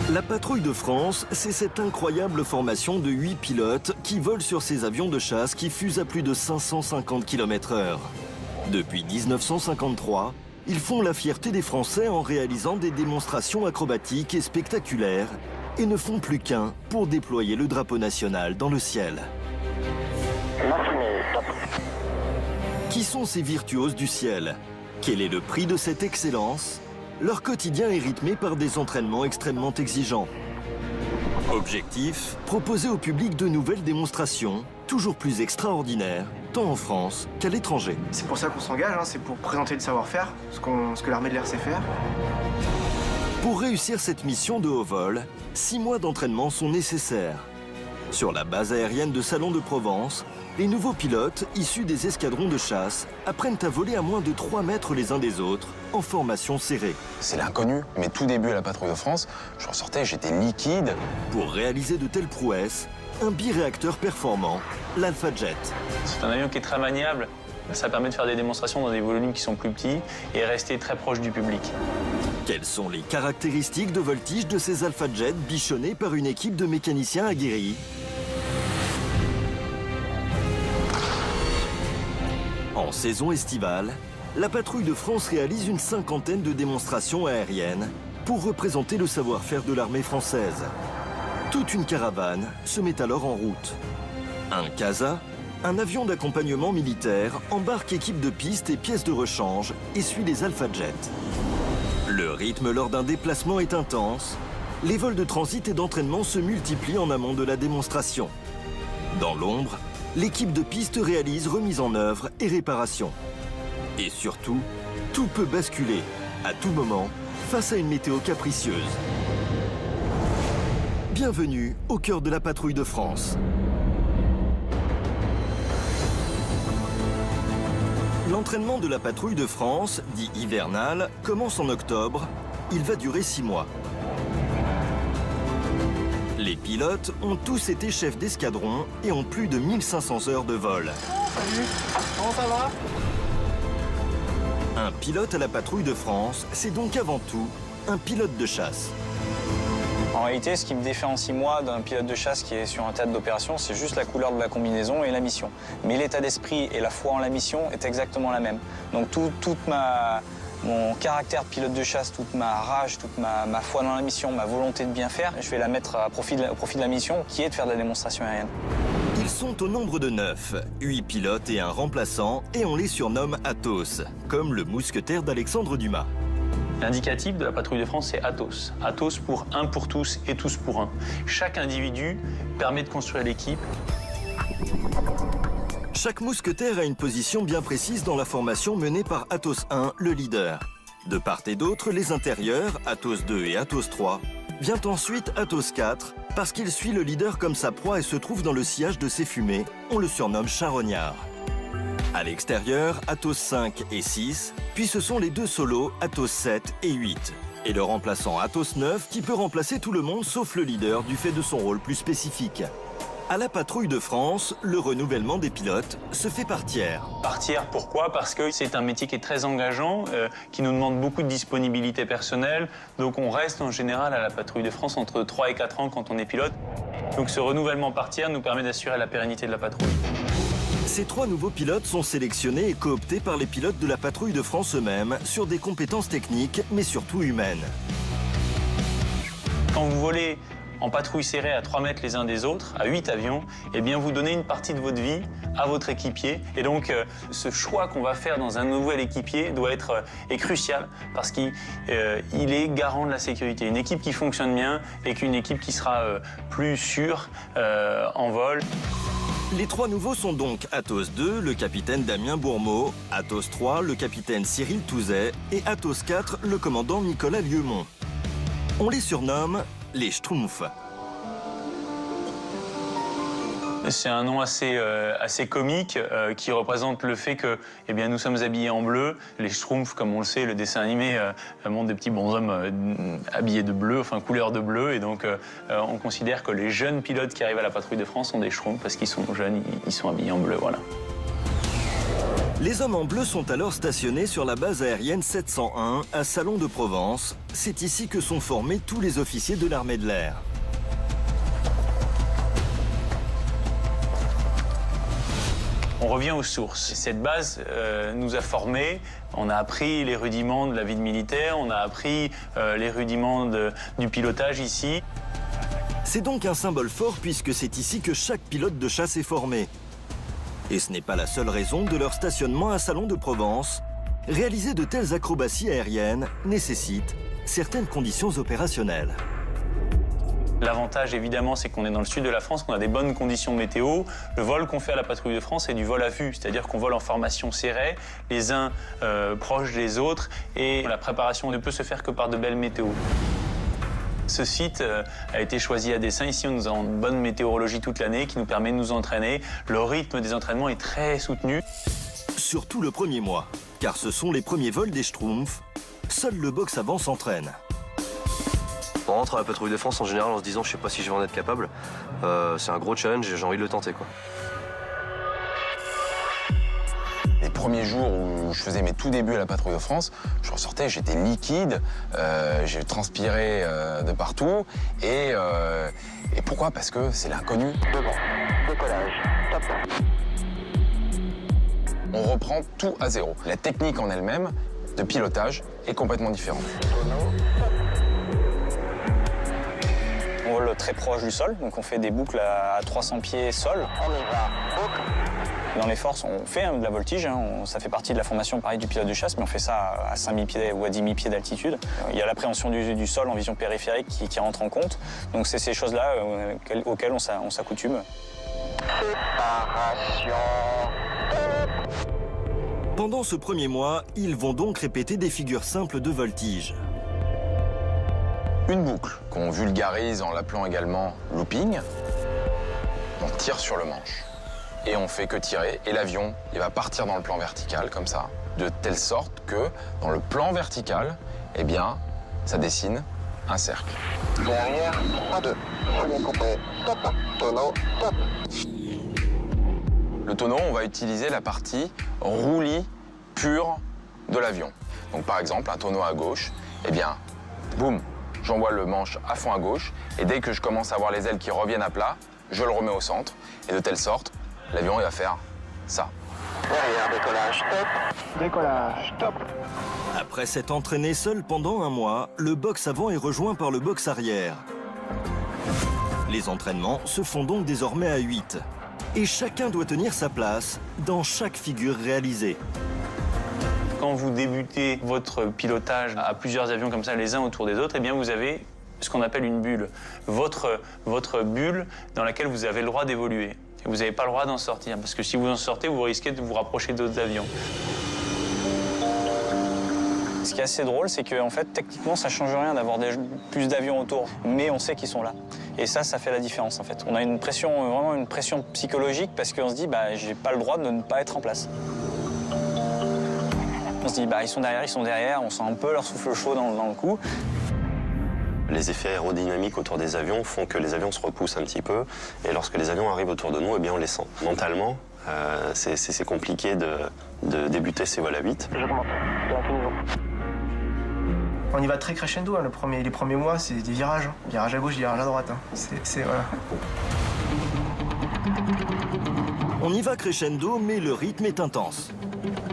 La patrouille de France, c'est cette incroyable formation de 8 pilotes qui volent sur ces avions de chasse qui fusent à plus de 550 km/h. Depuis 1953, ils font la fierté des Français en réalisant des démonstrations acrobatiques et spectaculaires et ne font plus qu'un pour déployer le drapeau national dans le ciel. Qui sont ces virtuoses du ciel? Quel est le prix de cette excellence? Leur quotidien est rythmé par des entraînements extrêmement exigeants. Objectif, proposer au public de nouvelles démonstrations, toujours plus extraordinaires, tant en France qu'à l'étranger. C'est pour ça qu'on s'engage, c'est pour présenter le savoir-faire, ce que l'armée de l'air sait faire. Pour réussir cette mission de haut vol, 6 mois d'entraînement sont nécessaires. Sur la base aérienne de Salon de Provence, les nouveaux pilotes, issus des escadrons de chasse, apprennent à voler à moins de 3 mètres les uns des autres, en formation serrée. C'est l'inconnu. Mes tout débuts à la patrouille de France, je ressortais, j'étais liquide. Pour réaliser de telles prouesses, un biréacteur performant, l'Alpha Jet. C'est un avion qui est très maniable. Ça permet de faire des démonstrations dans des volumes qui sont plus petits et rester très proche du public. Quelles sont les caractéristiques de voltige de ces Alpha Jets bichonnés par une équipe de mécaniciens aguerris? En saison estivale, la patrouille de France réalise une 50aine de démonstrations aériennes pour représenter le savoir-faire de l'armée française. Toute une caravane se met alors en route. Un CASA, un avion d'accompagnement militaire, embarque équipe de piste et pièces de rechange et suit les Alpha Jets. Le rythme lors d'un déplacement est intense. Les vols de transit et d'entraînement se multiplient en amont de la démonstration. Dans l'ombre, l'équipe de piste réalise remise en œuvre et réparation. Et surtout, tout peut basculer, à tout moment, face à une météo capricieuse. Bienvenue au cœur de la patrouille de France. L'entraînement de la patrouille de France, dit hivernal, commence en octobre. Il va durer 6 mois. Les pilotes ont tous été chefs d'escadron et ont plus de 1500 heures de vol. Salut, comment ça va? Un pilote à la patrouille de France, c'est donc avant tout un pilote de chasse. En réalité, ce qui me différencie moi d'un pilote de chasse qui est sur un théâtre d'opération, c'est juste la couleur de la combinaison et la mission. Mais l'état d'esprit et la foi en la mission est exactement la même. Donc mon caractère de pilote de chasse, toute ma rage, toute ma foi dans la mission, ma volonté de bien faire, je vais la mettre au profit de la mission, qui est de faire de la démonstration aérienne. Ils sont au nombre de 9, 8 pilotes et un remplaçant, et on les surnomme Athos, comme le mousquetaire d'Alexandre Dumas. L'indicatif de la patrouille de France, c'est Athos. Athos pour un pour tous et tous pour un. Chaque individu permet de construire l'équipe. Chaque mousquetaire a une position bien précise dans la formation menée par Athos 1, le leader. De part et d'autre, les intérieurs, Athos 2 et Athos 3, vient ensuite Athos 4, parce qu'il suit le leader comme sa proie et se trouve dans le sillage de ses fumées, on le surnomme charognard. À l'extérieur, Athos 5 et 6, puis ce sont les 2 solos, Athos 7 et 8. Et le remplaçant Athos 9 qui peut remplacer tout le monde sauf le leader du fait de son rôle plus spécifique. À la patrouille de France, le renouvellement des pilotes se fait par tiers. Par tiers, pourquoi? Parce que c'est un métier qui est très engageant, qui nous demande beaucoup de disponibilité personnelle. Donc on reste en général à la patrouille de France entre 3 et 4 ans quand on est pilote. Donc ce renouvellement par tiers nous permet d'assurer la pérennité de la patrouille. Ces 3 nouveaux pilotes sont sélectionnés et cooptés par les pilotes de la patrouille de France eux-mêmes sur des compétences techniques, mais surtout humaines. Quand vous volez en patrouille serrée à 3 mètres les uns des autres, à 8 avions, eh bien vous donnez une partie de votre vie à votre équipier. Et donc ce choix qu'on va faire dans un nouvel équipier est crucial parce qu'il est garant de la sécurité. Une équipe qui fonctionne bien et qu'une équipe qui sera plus sûre en vol. Les 3 nouveaux sont donc Athos 2, le capitaine Damien Bourmeau, Athos 3, le capitaine Cyril Touzet et Athos 4, le commandant Nicolas Lieumont. On les surnomme les Schtroumpfs. C'est un nom assez comique qui représente le fait que nous sommes habillés en bleu. Les Schtroumpfs, comme on le sait, le dessin animé montre des petits bonshommes habillés de bleu, enfin couleur de bleu. Et donc on considère que les jeunes pilotes qui arrivent à la patrouille de France sont des Schtroumpfs parce qu'ils sont jeunes, ils sont habillés en bleu, voilà. Les hommes en bleu sont alors stationnés sur la base aérienne 701 à Salon de Provence. C'est ici que sont formés tous les officiers de l'armée de l'air. On revient aux sources. Cette base nous a formés, on a appris les rudiments de la vie de militaire, on a appris les rudiments du pilotage ici. C'est donc un symbole fort puisque c'est ici que chaque pilote de chasse est formé. Et ce n'est pas la seule raison de leur stationnement à Salon de Provence. Réaliser de telles acrobaties aériennes nécessite certaines conditions opérationnelles. L'avantage, évidemment, c'est qu'on est dans le sud de la France, qu'on a des bonnes conditions météo. Le vol qu'on fait à la patrouille de France, c'est du vol à vue, c'est-à-dire qu'on vole en formation serrée, les uns proches des autres, et la préparation ne peut se faire que par de belles météos. Ce site a été choisi à dessein. Ici, nous avons une bonne météorologie toute l'année qui nous permet de nous entraîner. Le rythme des entraînements est très soutenu. Surtout le premier mois, car ce sont les premiers vols des Schtroumpfs. Seul le box avant s'entraîne. On rentre à la patrouille de France en général en se disant je sais pas si je vais en être capable. C'est un gros challenge et j'ai envie de le tenter, quoi. Les premiers jours où je faisais mes tout débuts à la patrouille de France, je ressortais, j'étais liquide, j'ai transpiré de partout. Et pourquoi? Parce que c'est l'inconnu. Devant, décollage, top. On reprend tout à zéro. La technique en elle-même de pilotage est complètement différente. On vole très proche du sol, donc on fait des boucles à 300 pieds sol. On y va, boucle. Dans les forces, on fait de la voltige, ça fait partie de la formation pareil du pilote de chasse, mais on fait ça à 5000 pieds ou à 10 000 pieds d'altitude. Il y a l'appréhension du sol en vision périphérique qui rentre en compte, donc c'est ces choses-là auxquelles on s'accoutume. Séparation. Pendant ce premier mois, ils vont donc répéter des figures simples de voltige. Une boucle qu'on vulgarise en l'appelant également looping. On tire sur le manche et on fait que tirer. Et l'avion, il va partir dans le plan vertical comme ça, de telle sorte que dans le plan vertical, eh bien, ça dessine un cercle. Derrière, 3, 2. Premier coupé, top. Tonneau, top. Le tonneau, on va utiliser la partie roulis pure de l'avion. Donc par exemple, un tonneau à gauche, eh bien, boum, j'envoie le manche à fond à gauche, et dès que je commence à voir les ailes qui reviennent à plat, je le remets au centre, et de telle sorte, l'avion il va faire ça. Derrière, décollage, top. Décollage, top. Après s'être entraîné seul pendant un mois, le box avant est rejoint par le box arrière. Les entraînements se font donc désormais à 8. Et chacun doit tenir sa place dans chaque figure réalisée. Quand vous débutez votre pilotage à plusieurs avions comme ça, les uns autour des autres, eh bien vous avez ce qu'on appelle une bulle. Votre bulle dans laquelle vous avez le droit d'évoluer. Et vous n'avez pas le droit d'en sortir, parce que si vous en sortez, vous risquez de vous rapprocher d'autres avions. Ce qui est assez drôle, c'est qu'en fait, techniquement, ça ne change rien d'avoir plus d'avions autour, mais on sait qu'ils sont là. Et ça fait la différence, en fait. On a une pression, vraiment une pression psychologique, parce qu'on se dit, bah, j'ai pas le droit de ne pas être en place. On se dit, bah, ils sont derrière, on sent un peu leur souffle chaud dans le cou. Les effets aérodynamiques autour des avions font que les avions se repoussent un petit peu. Et lorsque les avions arrivent autour de nous, eh bien, on les sent. Mentalement, c'est compliqué de débuter ces vols à 8. J'augmente. Il y a un peu niveau. On y va très crescendo, hein. Les premiers mois, c'est des virages. Virage à gauche, virage à droite. Hein. Voilà. On y va crescendo, mais le rythme est intense.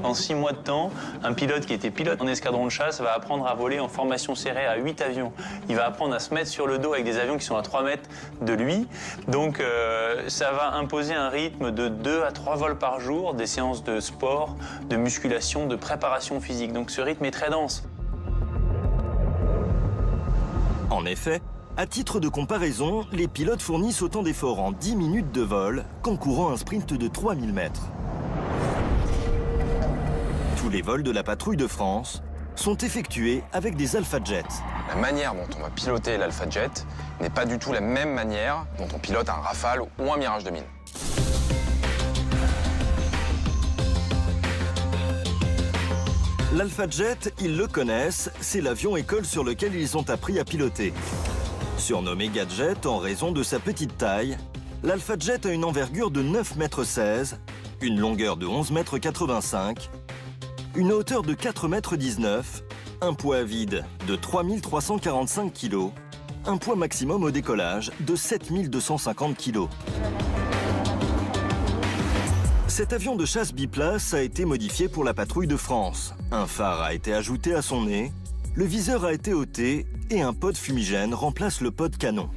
En 6 mois de temps, un pilote qui était pilote en escadron de chasse va apprendre à voler en formation serrée à 8 avions. Il va apprendre à se mettre sur le dos avec des avions qui sont à 3 mètres de lui. Donc ça va imposer un rythme de 2 à 3 vols par jour, des séances de sport, de musculation, de préparation physique. Donc ce rythme est très dense. En effet, à titre de comparaison, les pilotes fournissent autant d'efforts en 10 minutes de vol qu'en courant un sprint de 3000 mètres. Tous les vols de la patrouille de France sont effectués avec des Alpha Jets. La manière dont on va piloter l'Alpha Jet n'est pas du tout la même manière dont on pilote un Rafale ou un Mirage 2000. L'Alpha Jet, ils le connaissent, c'est l'avion école sur lequel ils ont appris à piloter. Surnommé Gadget en raison de sa petite taille, l'Alpha Jet a une envergure de 9,16 m une longueur de 11,85 m, une hauteur de 4,19 m, un poids à vide de 3345 kg, un poids maximum au décollage de 7250 kg. Cet avion de chasse biplace a été modifié pour la patrouille de France. Un phare a été ajouté à son nez, le viseur a été ôté et un pod fumigène remplace le pod canon.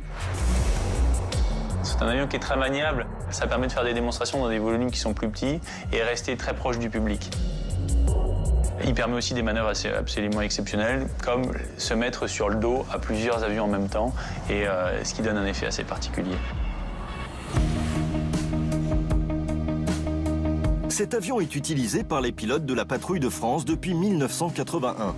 C'est un avion qui est très maniable. Ça permet de faire des démonstrations dans des volumes qui sont plus petits et rester très proche du public. Il permet aussi des manœuvres absolument exceptionnelles, comme se mettre sur le dos à plusieurs avions en même temps, et ce qui donne un effet assez particulier. Cet avion est utilisé par les pilotes de la patrouille de France depuis 1981.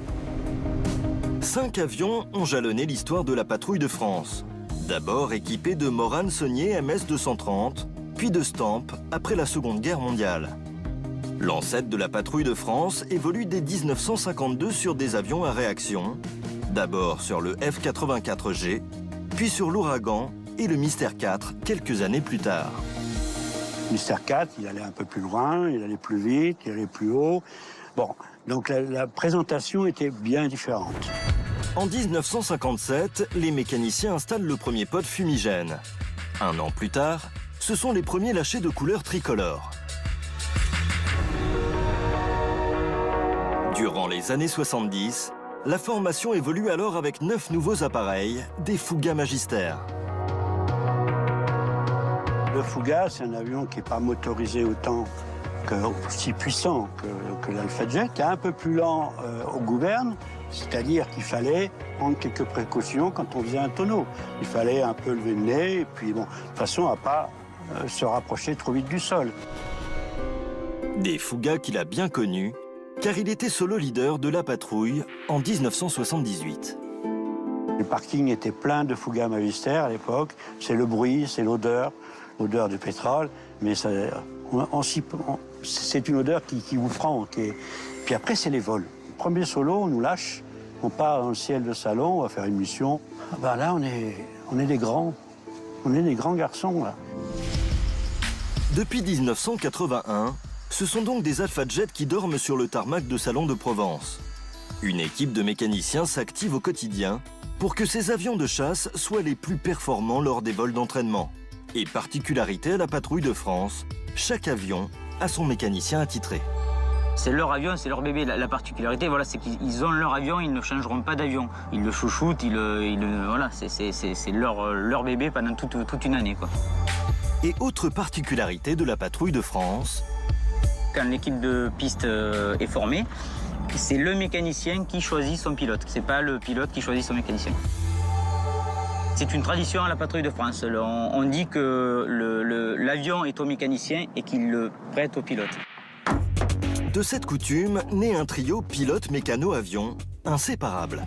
5 avions ont jalonné l'histoire de la patrouille de France. D'abord équipés de Morane Saunier MS-230, puis de Stamp après la Seconde Guerre mondiale. L'ancêtre de la patrouille de France évolue dès 1952 sur des avions à réaction, d'abord sur le F-84G, puis sur l'Ouragan et le Mystère 4 quelques années plus tard. Mystère 4, il allait un peu plus loin, il allait plus vite, il allait plus haut. Bon, donc la présentation était bien différente. En 1957, les mécaniciens installent le premier pod fumigène. Un an plus tard, ce sont les premiers lâchers de couleur tricolore. Durant les années 70, la formation évolue alors avec 9 nouveaux appareils, des Fouga Magister. Le Fouga, c'est un avion qui n'est pas motorisé autant aussi puissant que l'Alpha Jet, qui est un peu plus lent aux gouvernes, c'est-à-dire qu'il fallait prendre quelques précautions quand on faisait un tonneau. Il fallait un peu lever le nez, et puis bon, de façon à ne pas se rapprocher trop vite du sol. Des Fouga qu'il a bien connus, car il était solo leader de la patrouille en 1978. Le parking était plein de Fouga Magister à l'époque. C'est le bruit, c'est l'odeur de pétrole, mais c'est une odeur qui vous prend. Puis après, c'est les vols. Premier solo, on nous lâche, on part dans le ciel de salon, on va faire une mission. Ah ben là, on est des grands. On est des grands garçons, là. Depuis 1981, ce sont donc des Alpha Jet qui dorment sur le tarmac de Salon de Provence. Une équipe de mécaniciens s'active au quotidien pour que ces avions de chasse soient les plus performants lors des vols d'entraînement. Et particularité à la patrouille de France, chaque avion a son mécanicien attitré. C'est leur avion, c'est leur bébé. La particularité, voilà, c'est qu'ils ont leur avion, ils ne changeront pas d'avion. Ils le chouchoutent, voilà, c'est leur bébé pendant toute une année, quoi. Et autre particularité de la patrouille de France, quand l'équipe de piste est formée, c'est le mécanicien qui choisit son pilote. C'est pas le pilote qui choisit son mécanicien. C'est une tradition à la patrouille de France. On dit que l'avion est au mécanicien et qu'il le prête au pilote. De cette coutume, naît un trio pilote-mécano-avion inséparable.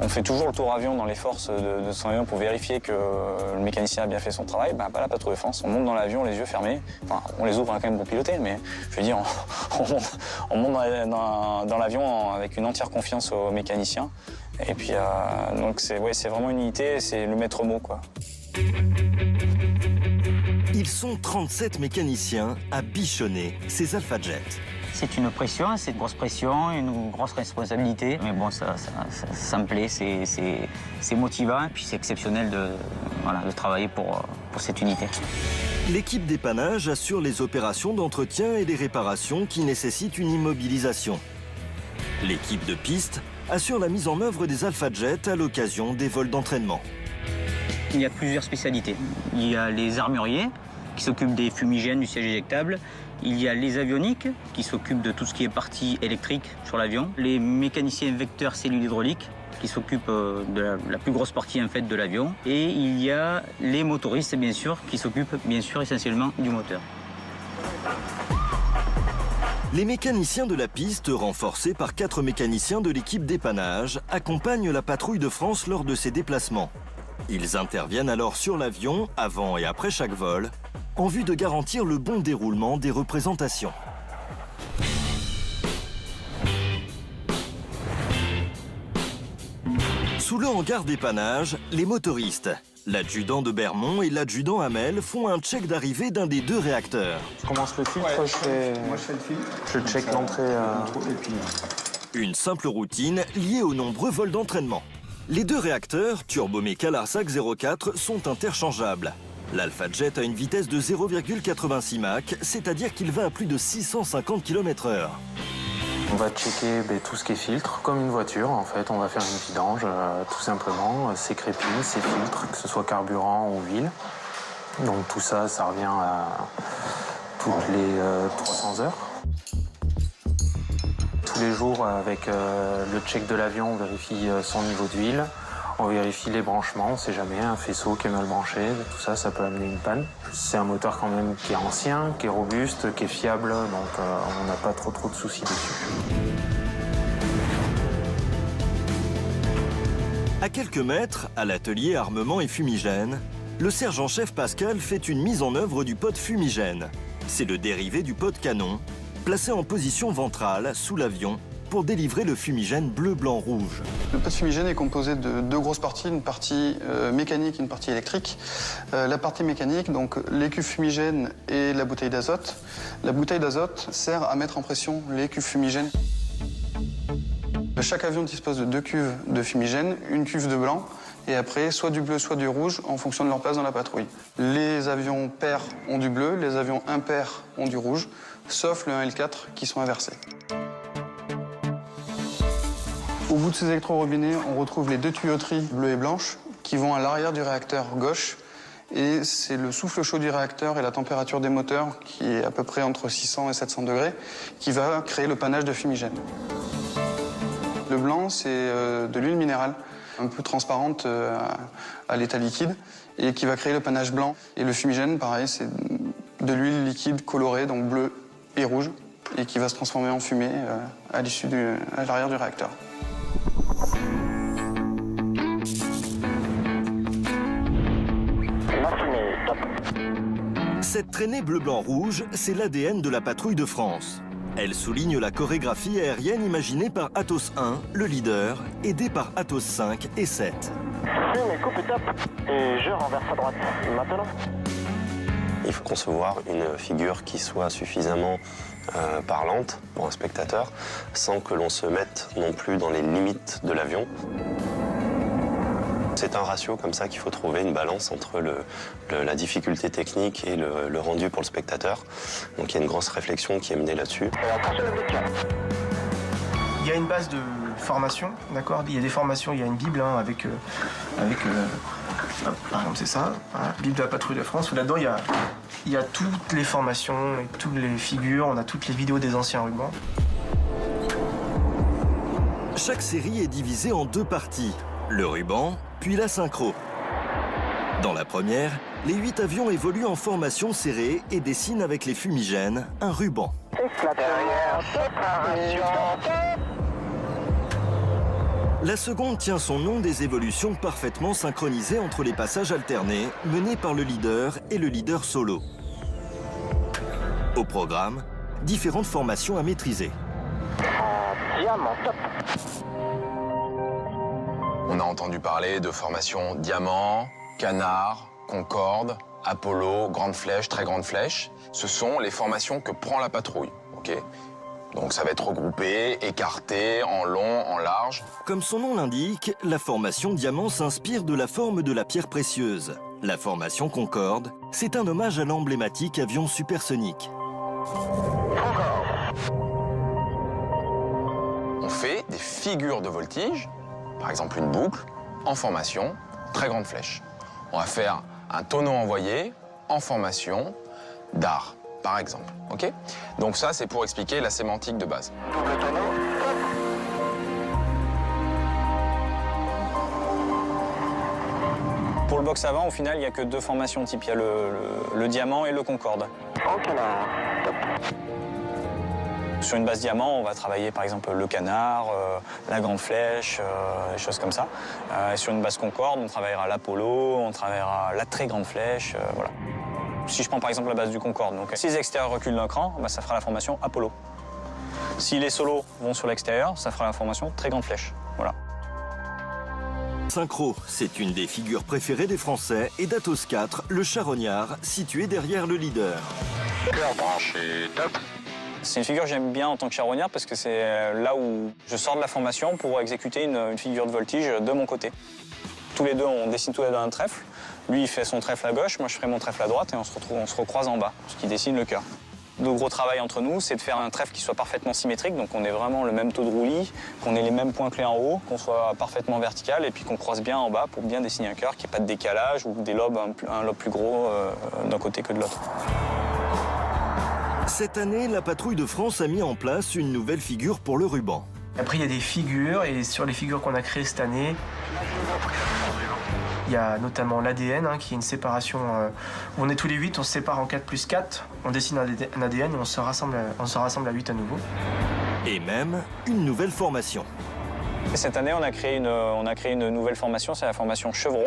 On fait toujours le tour avion dans les forces de son avion pour vérifier que le mécanicien a bien fait son travail. Pas la patrouille de France. On monte dans l'avion les yeux fermés. Enfin, on les ouvre quand même pour piloter, mais je veux dire, on monte dans l'avion avec une entière confiance au mécanicien. Et puis, donc c'est vraiment une unité, c'est le maître mot, quoi. Ils sont 37 mécaniciens à bichonner ces Alpha Jet. C'est une pression, c'est une grosse pression, une grosse responsabilité. Mais bon, ça me plaît, c'est motivant et puis c'est exceptionnel de travailler pour cette unité. L'équipe dépannage assure les opérations d'entretien et les réparations qui nécessitent une immobilisation. L'équipe de piste assure la mise en œuvre des Alpha Jet à l'occasion des vols d'entraînement. Il y a plusieurs spécialités. Il y a les armuriers qui s'occupent des fumigènes, du siège éjectable. Il y a les avioniques qui s'occupent de tout ce qui est partie électrique sur l'avion. Les mécaniciens vecteurs cellules hydrauliques qui s'occupent de la plus grosse partie en fait de l'avion. Et il y a les motoristes bien sûr qui s'occupent bien sûr essentiellement du moteur. Les mécaniciens de la piste, renforcés par 4 mécaniciens de l'équipe dépannage, accompagnent la patrouille de France lors de ses déplacements. Ils interviennent alors sur l'avion, avant et après chaque vol, en vue de garantir le bon déroulement des représentations. Sous le hangar dépannage, les motoristes, L'adjudant de Bermond et l'adjudant Hamel font un check d'arrivée d'un des 2 réacteurs. Je commence le filtre, Moi, je fais le filtre. je check l'entrée. Une simple routine liée aux nombreux vols d'entraînement. Les 2 réacteurs, Turbomé Calarsac 04, sont interchangeables. L'Alpha Jet a une vitesse de 0,86 Mach, c'est-à-dire qu'il va à plus de 650 km/h. On va checker tout ce qui est filtre, comme une voiture en fait. On va faire une vidange, tout simplement. Ses crépines, ses filtres, que ce soit carburant ou huile. Donc tout ça, ça revient à toutes les 300 heures. Tous les jours, avec le check de l'avion, on vérifie son niveau d'huile. On vérifie les branchements, on ne sait jamais, un faisceau qui est mal branché, tout ça, ça peut amener une panne. C'est un moteur quand même qui est ancien, qui est robuste, qui est fiable, donc on n'a pas trop de soucis dessus. À quelques mètres, à l'atelier armement et fumigène, le sergent-chef Pascal fait une mise en œuvre du pod fumigène. C'est le dérivé du pod canon, placé en position ventrale, sous l'avion, pour délivrer le fumigène bleu-blanc-rouge. Le pod fumigène est composé de 2 grosses parties, une partie mécanique et une partie électrique. La partie mécanique, donc les cuves fumigènes et la bouteille d'azote. La bouteille d'azote sert à mettre en pression les cuves fumigènes. Chaque avion dispose de 2 cuves de fumigène, une cuve de blanc, et après soit du bleu, soit du rouge, en fonction de leur place dans la patrouille. Les avions pairs ont du bleu, les avions impairs ont du rouge, sauf le 1 et le 4 qui sont inversés. Au bout de ces électrorobinets, on retrouve les 2 tuyauteries bleues et blanches qui vont à l'arrière du réacteur gauche. Et c'est le souffle chaud du réacteur et la température des moteurs, qui est à peu près entre 600 et 700 degrés, qui va créer le panache de fumigène. Le blanc, c'est de l'huile minérale, un peu transparente à l'état liquide, et qui va créer le panache blanc. Et le fumigène, pareil, c'est de l'huile liquide colorée, donc bleu et rouge, et qui va se transformer en fumée à l'arrière du réacteur. Cette traînée bleu-blanc-rouge, c'est l'ADN de la patrouille de France. Elle souligne la chorégraphie aérienne imaginée par Atos 1, le leader, aidé par Atos 5 et 7. Mais coupe top et je renverse à droite. Maintenant. Il faut concevoir une figure qui soit suffisamment parlante pour un spectateur, sans que l'on se mette non plus dans les limites de l'avion. C'est un ratio comme ça qu'il faut trouver, une balance entre la difficulté technique et le rendu pour le spectateur. Donc il y a une grosse réflexion qui est menée là-dessus. Il y a une base de formation, d'accord. Il y a des formations, il y a une Bible avec par exemple c'est ça, voilà, Bible de la patrouille de France. Là-dedans il y a toutes les formations, et toutes les figures, on a toutes les vidéos des anciens rubans. Chaque série est divisée en 2 parties, le ruban puis la synchro. Dans la première, les 8 avions évoluent en formation serrée et dessinent avec les fumigènes un ruban. La seconde tient son nom des évolutions parfaitement synchronisées entre les passages alternés menés par le leader et le leader solo. Au programme, différentes formations à maîtriser. Diamant top. On a entendu parler de formations Diamant, Canard, Concorde, Apollo, Grande Flèche, Très Grande Flèche. Ce sont les formations que prend la patrouille. Okay, donc ça va être regroupé, écarté, en long, en large. Comme son nom l'indique, la formation Diamant s'inspire de la forme de la pierre précieuse. La formation Concorde, c'est un hommage à l'emblématique avion supersonique. On fait des figures de voltige, par exemple une boucle, en formation, Très Grande Flèche. On va faire un tonneau envoyé en formation d'art, par exemple. Okay, donc ça, c'est pour expliquer la sémantique de base. Double tonneau. Pour le box avant, au final, il n'y a que 2 formations type. Il y a le Diamant et le Concorde. En canard. Top. Sur une base Diamant, on va travailler par exemple le Canard, la Grande Flèche, des choses comme ça. Et sur une base Concorde, on travaillera l'Apollo, on travaillera la Très Grande Flèche, voilà. Si je prends par exemple la base du Concorde, donc si les extérieurs reculent d'un cran, bah, ça fera la formation Apollo. Si les solos vont sur l'extérieur, ça fera la formation Très Grande Flèche, voilà. Synchro, c'est une des figures préférées des Français et d'Atos 4, le charognard, situé derrière le leader. Cœur branché, top. C'est une figure que j'aime bien en tant que charognard parce que c'est là où je sors de la formation pour exécuter une figure de voltige de mon côté. Tous les deux, on dessine tous les deux un trèfle. Lui, il fait son trèfle à gauche, moi je ferai mon trèfle à droite et on se recroise en bas, ce qui dessine le cœur. Le gros travail entre nous, c'est de faire un trèfle qui soit parfaitement symétrique, donc on ait vraiment le même taux de roulis, qu'on ait les mêmes points clés en haut, qu'on soit parfaitement vertical et puis qu'on croise bien en bas pour bien dessiner un cœur, qu'il n'y ait pas de décalage ou des lobes, un lobe plus gros d'un côté que de l'autre. Cette année, la Patrouille de France a mis en place une nouvelle figure pour le ruban. Après, il y a des figures, et sur les figures qu'on a créées cette année, il y a notamment l'ADN, qui est une séparation où on est tous les 8, on se sépare en 4+4, on dessine un ADN et on se rassemble à 8 à nouveau. Et même une nouvelle formation. Et cette année, on a créé une nouvelle formation, c'est la formation chevron.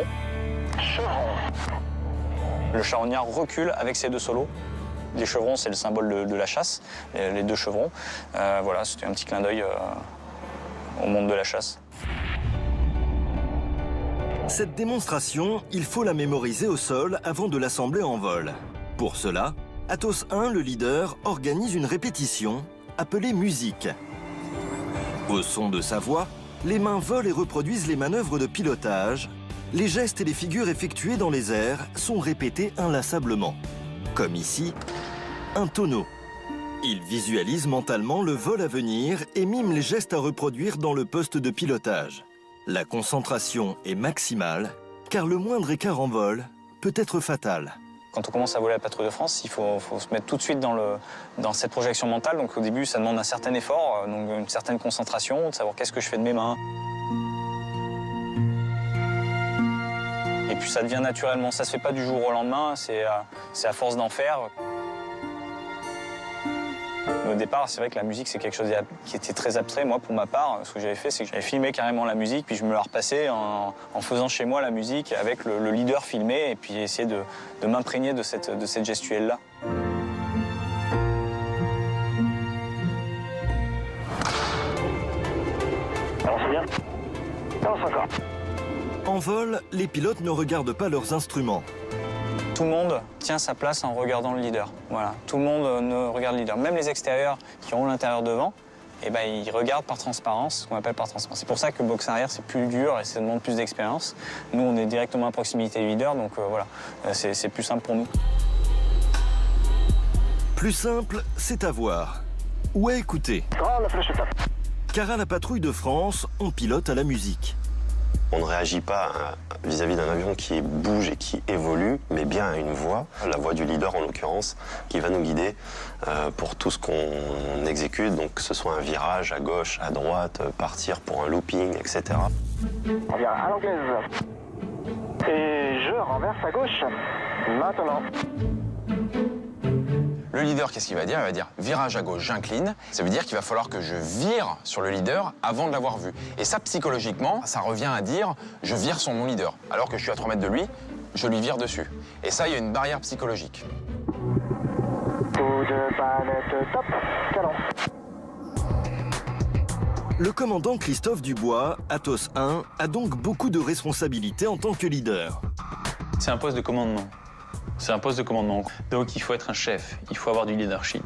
Le charognard recule avec ses deux solos. Les chevrons, c'est le symbole de la chasse, les deux chevrons. Voilà, c'était un petit clin d'œil au monde de la chasse. Cette démonstration, il faut la mémoriser au sol avant de l'assembler en vol. Pour cela, Atos 1, le leader, organise une répétition appelée musique. Au son de sa voix, les mains volent et reproduisent les manœuvres de pilotage. Les gestes et les figures effectuées dans les airs sont répétés inlassablement. Comme ici, un tonneau. Il visualise mentalement le vol à venir et mime les gestes à reproduire dans le poste de pilotage. La concentration est maximale, car le moindre écart en vol peut être fatal. Quand on commence à voler la Patrouille de France, il faut se mettre tout de suite dans cette projection mentale. Donc au début, ça demande un certain effort, donc une certaine concentration, de savoir qu'est-ce que je fais de mes mains. Et puis ça devient naturellement, ça se fait pas du jour au lendemain, c'est à force d'en faire. Au départ, c'est vrai que la musique, c'est quelque chose qui était très abstrait. Moi, pour ma part, ce que j'avais fait, c'est que j'avais filmé carrément la musique, puis je me la repassais en faisant chez moi la musique avec le leader filmé, et puis essayer de m'imprégner de cette gestuelle-là. Avance bien. Avance encore. En vol, les pilotes ne regardent pas leurs instruments. Tout le monde tient sa place en regardant le leader. Voilà. Tout le monde ne regarde le leader. Même les extérieurs qui ont l'intérieur devant, eh ben, ils regardent par transparence, ce qu'on appelle par transparence. C'est pour ça que le box arrière, c'est plus dur et ça demande plus d'expérience. Nous, on est directement à proximité du leader, donc voilà, c'est plus simple pour nous. Plus simple, c'est à voir ou à écouter. Car à la Patrouille de France, on pilote à la musique. On ne réagit pas vis-à-vis d'un avion qui bouge et qui évolue, mais bien à une voix, la voix du leader en l'occurrence, qui va nous guider pour tout ce qu'on exécute, donc que ce soit un virage à gauche, à droite, partir pour un looping, etc. On vient à l'anglaise. Et je renverse à gauche. Maintenant. Le leader, qu'est-ce qu'il va dire? Il va dire virage à gauche, j'incline. Ça veut dire qu'il va falloir que je vire sur le leader avant de l'avoir vu. Et ça, psychologiquement, ça revient à dire je vire sur mon leader. Alors que je suis à 3 mètres de lui, je lui vire dessus. Et ça, il y a une barrière psychologique. Coup de palette, top, canon. Le commandant Christophe Dubois, Atos 1, a donc beaucoup de responsabilités en tant que leader. C'est un poste de commandement. C'est un poste de commandement. Donc il faut être un chef, il faut avoir du leadership.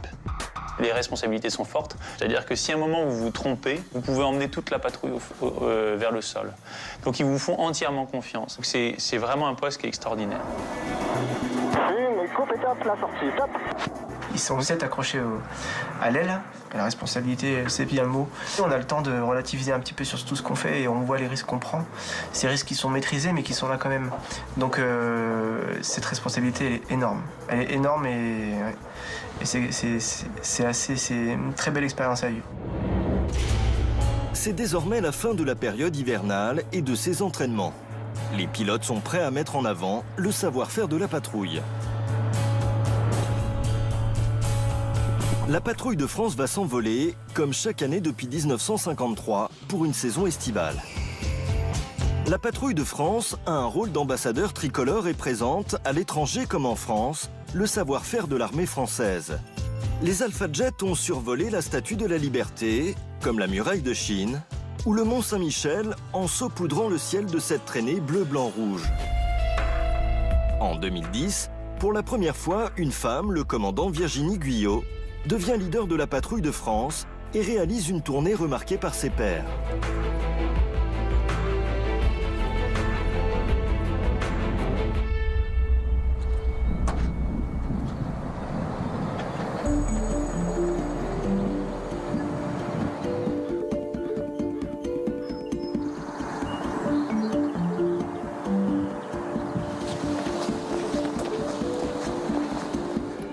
Les responsabilités sont fortes, c'est-à-dire que si à un moment vous vous trompez, vous pouvez emmener toute la patrouille vers le sol. Donc ils vous font entièrement confiance. C'est vraiment un poste qui est extraordinaire. Une coupe et top, la sortie, top. Ils sont aussi accrochés à l'aile. La responsabilité, c'est bien le mot. On a le temps de relativiser un petit peu sur tout ce qu'on fait et on voit les risques qu'on prend. Ces risques qui sont maîtrisés mais qui sont là quand même. Donc cette responsabilité, elle est énorme. Elle est énorme et c'est une très belle expérience à vivre. C'est désormais la fin de la période hivernale et de ses entraînements. Les pilotes sont prêts à mettre en avant le savoir-faire de la patrouille. La Patrouille de France va s'envoler, comme chaque année depuis 1953, pour une saison estivale. La Patrouille de France a un rôle d'ambassadeur tricolore et présente, à l'étranger comme en France, le savoir-faire de l'armée française. Les Alpha Jets ont survolé la Statue de la Liberté, comme la muraille de Chine, ou le Mont Saint-Michel en saupoudrant le ciel de cette traînée bleu-blanc-rouge. En 2010, pour la première fois, une femme, le commandant Virginie Guyot, devient leader de la patrouille de France et réalise une tournée remarquée par ses pairs.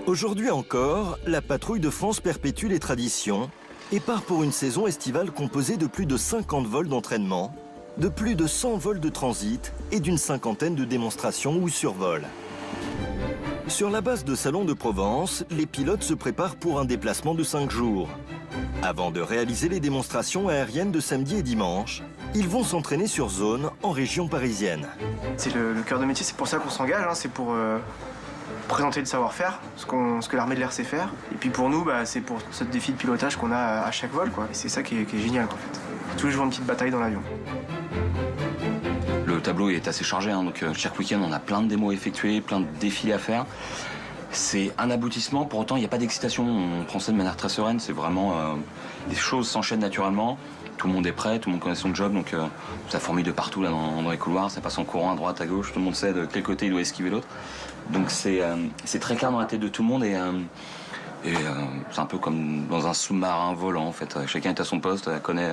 Aujourd'hui encore, la patrouille de France perpétue les traditions et part pour une saison estivale composée de plus de 50 vols d'entraînement, de plus de 100 vols de transit et d'une cinquantaine de démonstrations ou survols. Sur la base de Salon de Provence, les pilotes se préparent pour un déplacement de 5 jours. Avant de réaliser les démonstrations aériennes de samedi et dimanche, ils vont s'entraîner sur zone en région parisienne. C'est le cœur de métier, c'est pour ça qu'on s'engage, hein, c'est pour présenter le savoir-faire, ce que l'armée de l'air sait faire. Et puis pour nous, c'est pour ce défi de pilotage qu'on a à chaque vol, quoi. Et c'est ça qui est génial, en fait. Tous les jours une petite bataille dans l'avion. Le tableau est assez chargé, hein, donc chaque week-end on a plein de démos effectuées, plein de défis à faire. C'est un aboutissement, pour autant il n'y a pas d'excitation, on prend ça de manière très sereine, c'est vraiment... les choses s'enchaînent naturellement, tout le monde est prêt, tout le monde connaît son job, donc ça fourmille de partout là, dans les couloirs, ça passe en courant à droite, à gauche, tout le monde sait de quel côté il doit esquiver l'autre. Donc c'est très clair dans la tête de tout le monde et c'est un peu comme dans un sous-marin volant en fait. Chacun est à son poste, connaît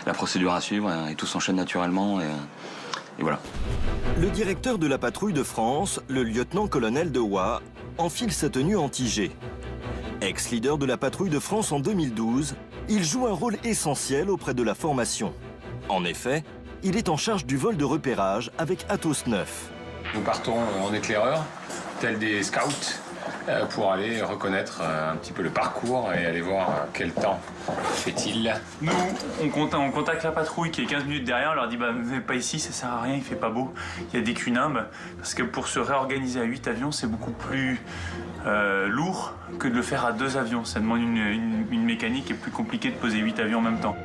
la procédure à suivre et tout s'enchaîne naturellement et voilà. Le directeur de la patrouille de France, le lieutenant-colonel de Roy, enfile sa tenue anti-G. Ex-leader de la patrouille de France en 2012, il joue un rôle essentiel auprès de la formation. En effet, il est en charge du vol de repérage avec Atos 9. Nous partons en éclaireur, tels des scouts, pour aller reconnaître un petit peu le parcours et aller voir quel temps fait-il. Nous, on contacte la patrouille qui est 15 minutes derrière, on leur dit ne venez pas ici, ça sert à rien, il fait pas beau, il y a des cunimbes. Parce que pour se réorganiser à 8 avions, c'est beaucoup plus lourd que de le faire à 2 avions. Ça demande une mécanique qui est plus compliquée de poser 8 avions en même temps.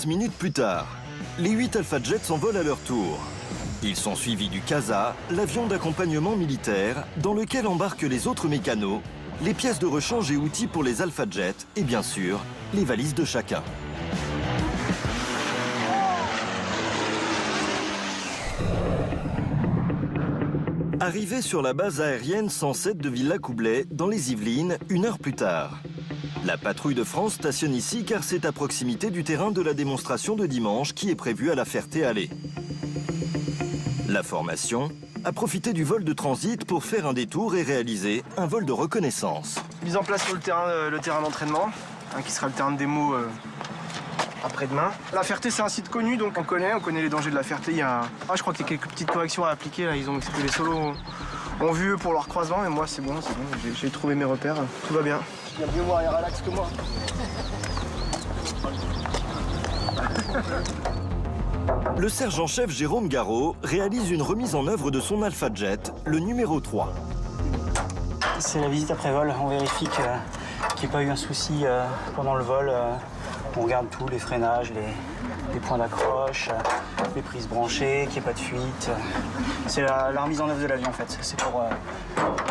Minutes plus tard, les 8 Alpha Jets s'envolent à leur tour. Ils sont suivis du CASA, l'avion d'accompagnement militaire, dans lequel embarquent les autres mécanos, les pièces de rechange et outils pour les Alpha Jets et bien sûr, les valises de chacun. Arrivé sur la base aérienne 107 de Villacoublay, dans les Yvelines, 1 heure plus tard. La patrouille de France stationne ici car c'est à proximité du terrain de la démonstration de dimanche qui est prévue à la Ferté-Alais. La formation a profité du vol de transit pour faire un détour et réaliser un vol de reconnaissance. Mise en place sur le terrain d'entraînement, qui sera le terrain de démo après-demain. La Ferté, c'est un site connu, donc on connaît les dangers de la Ferté. Je crois qu'il y a quelques petites corrections à appliquer. Là, ils ont les solos ont vu eux pour leur croisement, mais moi c'est bon, j'ai trouvé mes repères, tout va bien. Il y a mieux moi et relax que moi. Le sergent-chef Jérôme Garot réalise une remise en œuvre de son Alpha Jet, le numéro 3. C'est la visite après vol, on vérifie qu'il n'y ait pas eu un souci pendant le vol. On regarde tout, les freinages, les points d'accroche, les prises branchées, qu'il n'y ait pas de fuite. C'est la remise en œuvre de l'avion en fait. C'est pour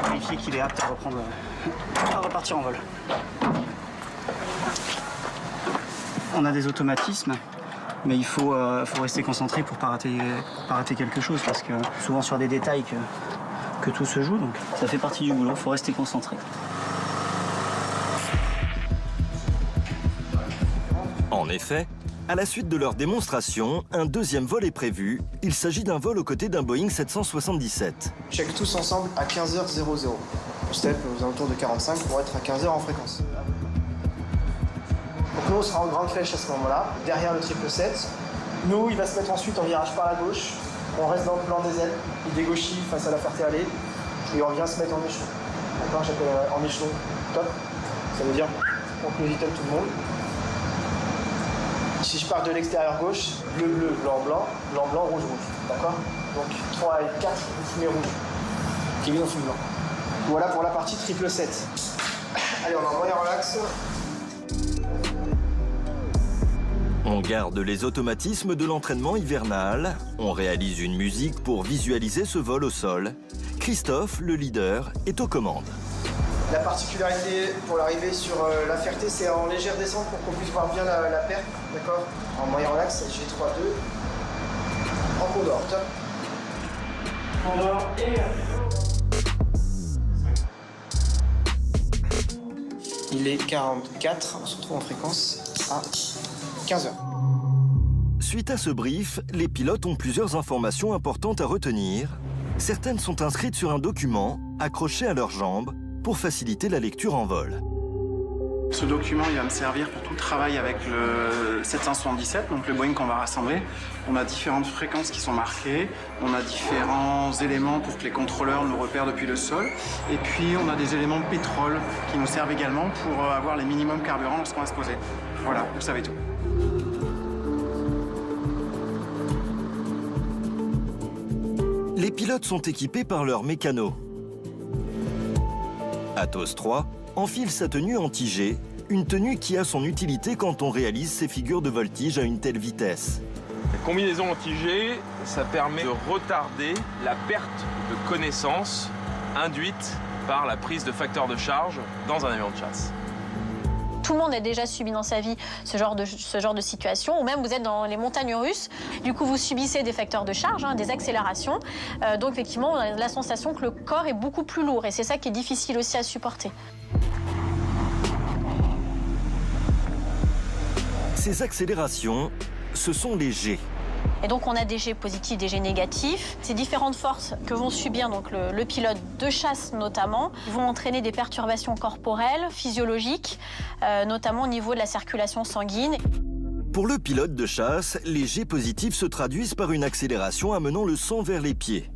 vérifier qu'il est apte à repartir en vol. On a des automatismes, mais il faut rester concentré pour pas rater quelque chose, parce que souvent sur des détails que tout se joue, donc ça fait partie du boulot, il faut rester concentré. En effet, à la suite de leur démonstration, un deuxième vol est prévu. Il s'agit d'un vol aux côtés d'un Boeing 777. Check tous ensemble à 15h00. Step aux alentours de 45 pour être à 15h en fréquence. Donc nous, on sera en grande flèche à ce moment-là, derrière le 777. Nous, il va se mettre ensuite en virage par la gauche. On reste dans le plan des ailes. Il dégauchit face à la Ferté-Alais. Et on vient se mettre en échelon. D'accord, j'appelle en échelon. Top. Ça veut dire on close tout le monde. Si je pars de l'extérieur gauche, bleu, bleu, blanc, blanc, blanc, blanc, rouge, rouge. D'accord? Donc 3 et 4, vous fumez rouge. Qui vient sous blanc. Voilà pour la partie triple 7. Allez, on a un moyen relax. On garde les automatismes de l'entraînement hivernal. On réalise une musique pour visualiser ce vol au sol. Christophe, le leader, est aux commandes. La particularité pour l'arrivée sur La Ferté, c'est en légère descente pour qu'on puisse voir bien la perte. D'accord? En moyen relax, G3-2. En Condor, top. Condor et... Il est 44, on se retrouve en fréquence à 15 heures. Suite à ce brief, les pilotes ont plusieurs informations importantes à retenir. Certaines sont inscrites sur un document, accroché à leurs jambes, pour faciliter la lecture en vol. Ce document, il va me servir pour tout le travail avec le 777, donc le Boeing qu'on va rassembler. On a différentes fréquences qui sont marquées, on a différents éléments pour que les contrôleurs nous repèrent depuis le sol. Et puis, on a des éléments de pétrole qui nous servent également pour avoir les minimums carburant lorsqu'on va se poser. Voilà, vous savez tout. Les pilotes sont équipés par leur mécano. Atos 3 enfile sa tenue anti-G, une tenue qui a son utilité quand on réalise ces figures de voltige à une telle vitesse. La combinaison anti-G, ça permet de retarder la perte de connaissance induite par la prise de facteur de charge dans un avion de chasse. Tout le monde a déjà subi dans sa vie ce genre de situation, ou même vous êtes dans les montagnes russes, du coup vous subissez des facteurs de charge, des accélérations, donc effectivement on a la sensation que le corps est beaucoup plus lourd et c'est ça qui est difficile aussi à supporter. Ces accélérations, ce sont les G. Et donc on a des G positifs, des G négatifs. Ces différentes forces que vont subir donc le pilote de chasse notamment vont entraîner des perturbations corporelles, physiologiques, notamment au niveau de la circulation sanguine. Pour le pilote de chasse, les G positifs se traduisent par une accélération amenant le sang vers les pieds.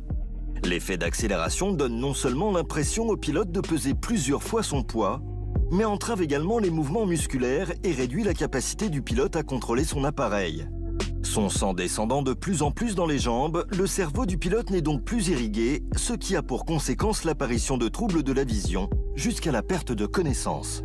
L'effet d'accélération donne non seulement l'impression au pilote de peser plusieurs fois son poids, mais entrave également les mouvements musculaires et réduit la capacité du pilote à contrôler son appareil. Son sang descendant de plus en plus dans les jambes, le cerveau du pilote n'est donc plus irrigué, ce qui a pour conséquence l'apparition de troubles de la vision, jusqu'à la perte de connaissance.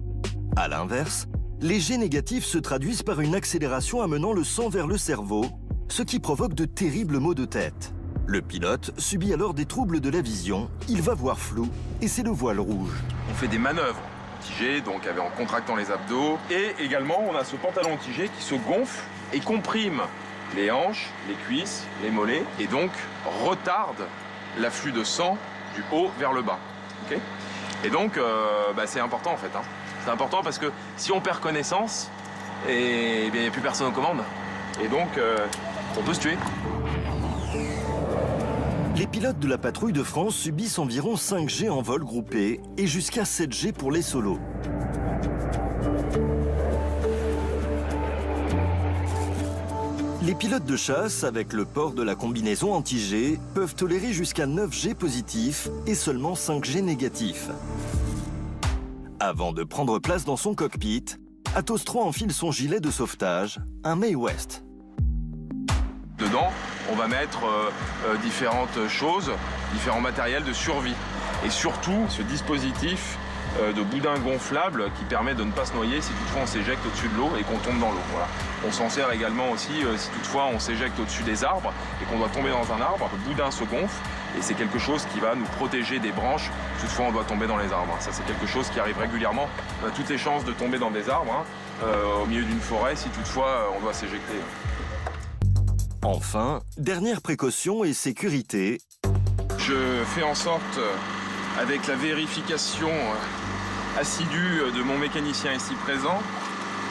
À l'inverse, les G négatifs se traduisent par une accélération amenant le sang vers le cerveau, ce qui provoque de terribles maux de tête. Le pilote subit alors des troubles de la vision, il va voir flou, et c'est le voile rouge. On fait des manœuvres anti-G, donc en contractant les abdos, et également on a ce pantalon anti-G qui se gonfle et comprime les hanches, les cuisses, les mollets, et donc retarde l'afflux de sang du haut vers le bas. Okay, et donc, c'est important en fait. C'est important parce que si on perd connaissance, il n'y a plus personne aux commandes. Et donc, on peut se tuer. Les pilotes de la patrouille de France subissent environ 5 G en vol groupé et jusqu'à 7 G pour les solos. Les pilotes de chasse, avec le port de la combinaison anti-G, peuvent tolérer jusqu'à 9 G positifs et seulement 5 G négatifs. Avant de prendre place dans son cockpit, Atos 3 enfile son gilet de sauvetage, un Mae West. Dedans, on va mettre différentes choses, différents matériels de survie. Et surtout, ce dispositif de boudin gonflable qui permet de ne pas se noyer si toutefois on s'éjecte au-dessus de l'eau et qu'on tombe dans l'eau. Voilà. On s'en sert également aussi si toutefois on s'éjecte au-dessus des arbres et qu'on doit tomber dans un arbre. Le boudin se gonfle et c'est quelque chose qui va nous protéger des branches si toutefois on doit tomber dans les arbres. Ça, c'est quelque chose qui arrive régulièrement. On a toutes les chances de tomber dans des arbres au milieu d'une forêt si toutefois on doit s'éjecter. Enfin, dernière précaution et sécurité. Je fais en sorte, avec la vérification assidue de mon mécanicien ici présent,